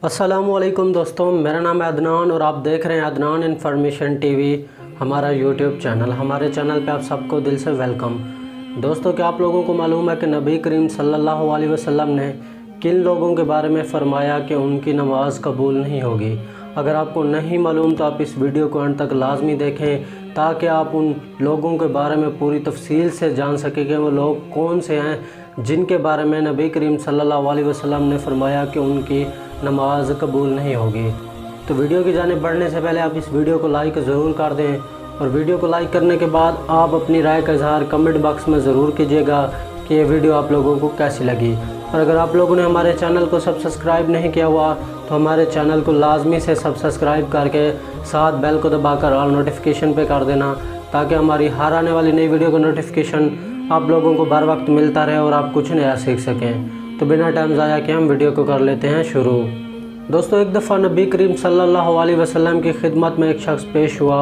अस्सलामुअलैकुम दोस्तों, मेरा नाम है अदनान और आप देख रहे हैं अदनान इन्फॉर्मेशन टीवी, हमारा यूट्यूब चैनल। हमारे चैनल पे आप सबको दिल से वेलकम। दोस्तों, क्या आप लोगों को मालूम है कि नबी करीम सल्लल्लाहु अलैहि वसल्लम ने किन लोगों के बारे में फ़रमाया कि उनकी नमाज़ कबूल नहीं होगी? अगर आपको नहीं मालूम तो आप इस वीडियो को अंत तक लाजमी देखें ताकि आप उन लोगों के बारे में पूरी तफसील से जान सकें कि वो लोग कौन से हैं जिनके बारे में नबी करीम सल्लल्लाहु अलैहि वसल्लम ने फ़रमाया कि उनकी नमाज कबूल नहीं होगी। तो वीडियो की जानिब बढ़ने से पहले आप इस वीडियो को लाइक ज़रूर कर दें और वीडियो को लाइक करने के बाद आप अपनी राय का इजहार कमेंट बॉक्स में ज़रूर कीजिएगा कि ये वीडियो आप लोगों को कैसी लगी। और अगर आप लोगों ने हमारे चैनल को सब्सक्राइब नहीं किया हुआ तो हमारे चैनल को लाजमी से सब्सक्राइब करके साथ बेल को दबाकर ऑल नोटिफिकेशन पे कर देना ताकि हमारी हर आने वाली नई वीडियो का नोटिफिकेशन आप लोगों को बर वक्त मिलता रहे और आप कुछ नया सीख सकें। तो बिना टाइम ज़ाया किए हम वीडियो को कर लेते हैं शुरू। दोस्तों, एक दफ़ा नबी करीम सल्लल्लाहु अलैहि वसल्लम की खिदमत में एक शख्स पेश हुआ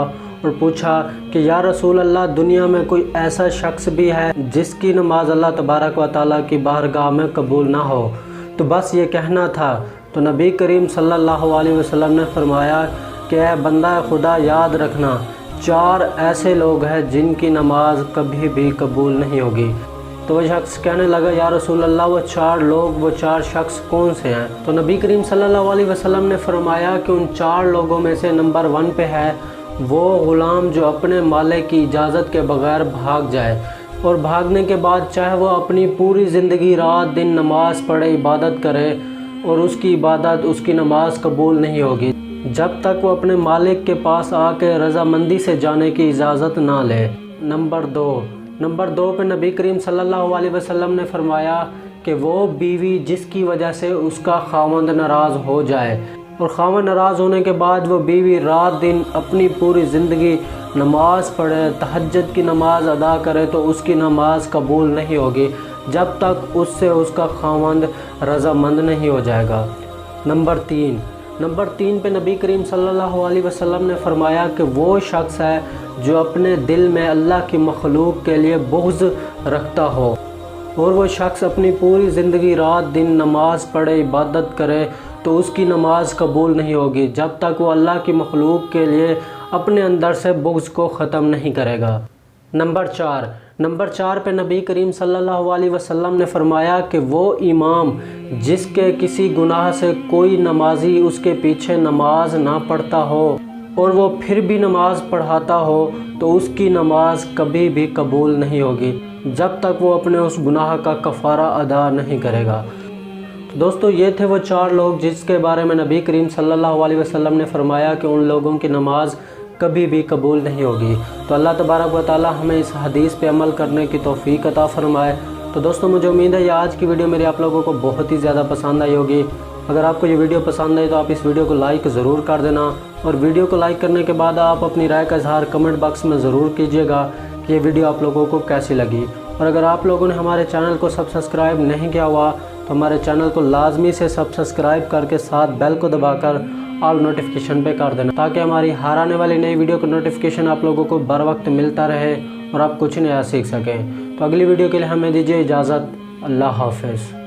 और पूछा कि या रसूल अल्लाह, दुनिया में कोई ऐसा शख्स भी है जिसकी नमाज अल्लाह तबारक व तआला की बारगाह में कबूल ना हो? तो बस ये कहना था। तो नबी करीम सल्लल्लाहु अलैहि वसल्लम ने फरमाया कि ऐ बंदा खुदा, याद रखना, 4 ऐसे लोग हैं जिनकी नमाज कभी भी कबूल नहीं होगी। तो वह शख्स कहने लगा, या रसूल अल्लाह, वो 4 लोग, वो 4 शख्स कौन से हैं? तो नबी करीम सल्लल्लाहु अलैहि वसल्लम ने फरमाया कि उन 4 लोगों में से नंबर 1 पे है वो ग़ुलाम जो अपने मालिक की इजाज़त के बग़ैर भाग जाए और भागने के बाद चाहे वो अपनी पूरी ज़िंदगी रात दिन नमाज पढ़े, इबादत करे और उसकी इबादत, उसकी नमाज कबूल नहीं होगी जब तक वो अपने मालिक के पास आके रज़ामंदी से जाने की इजाज़त ना ले। नंबर 2 पे नबी करीम सल्लल्लाहु अलैहि वसल्लम ने फरमाया कि वो बीवी जिसकी वजह से उसका खावंद नाराज़ हो जाए और खावंद नाराज़ होने के बाद वो बीवी रात दिन अपनी पूरी ज़िंदगी नमाज पढ़े, तहज्जुद की नमाज अदा करे तो उसकी नमाज कबूल नहीं होगी जब तक उससे उसका खावंद रज़ामंद नहीं हो जाएगा। नंबर 3 पे नबी करीम सल्लल्लाहु अलैहि वसल्लम ने फरमाया कि वो शख्स है जो अपने दिल में अल्लाह की मखलूक के लिए बुग़्ज़ रखता हो और वो शख्स अपनी पूरी ज़िंदगी रात दिन नमाज पढ़े, इबादत करे तो उसकी नमाज कबूल नहीं होगी जब तक वो अल्लाह की मखलूक के लिए अपने अंदर से बुग़्ज़ को ख़त्म नहीं करेगा। नंबर 4 पे नबी करीम सल्लल्लाहु अलैहि वसल्लम ने फरमाया कि वो इमाम जिसके किसी गुनाह से कोई नमाजी उसके पीछे नमाज ना पढ़ता हो और वो फिर भी नमाज पढ़ाता हो तो उसकी नमाज कभी भी कबूल नहीं होगी जब तक वो अपने उस गुनाह का कफ़ारा अदा नहीं करेगा। तो दोस्तों, ये थे वो 4 लोग जिसके बारे में नबी करीम सल्लल्लाहु अलैहि वसल्लम ने फरमाया कि उन लोगों की नमाज कभी भी कबूल नहीं होगी। तो अल्लाह तबारक व तआला हमें इस हदीस पे अमल करने की तौफीक अता फ़रमाए। तो दोस्तों, मुझे उम्मीद है ये आज की वीडियो मेरी आप लोगों को बहुत ही ज़्यादा पसंद आई होगी। अगर आपको ये वीडियो पसंद आई तो आप इस वीडियो को लाइक ज़रूर कर देना और वीडियो को लाइक करने के बाद आप अपनी राय का इजहार कमेंट बॉक्स में ज़रूर कीजिएगा कि ये वीडियो आप लोगों को कैसी लगी। और अगर आप लोगों ने हमारे चैनल को सब्सक्राइब नहीं किया हुआ तो हमारे चैनल को लाजमी से सब्सक्राइब करके साथ बेल को दबाकर ऑल नोटिफिकेशन पे कर देना ताकि हमारी हर आने वाली नई वीडियो का नोटिफिकेशन आप लोगों को बर वक्त मिलता रहे और आप कुछ नया सीख सकें। तो अगली वीडियो के लिए हमें दीजिए इजाज़त। अल्लाह हाफ़िज़।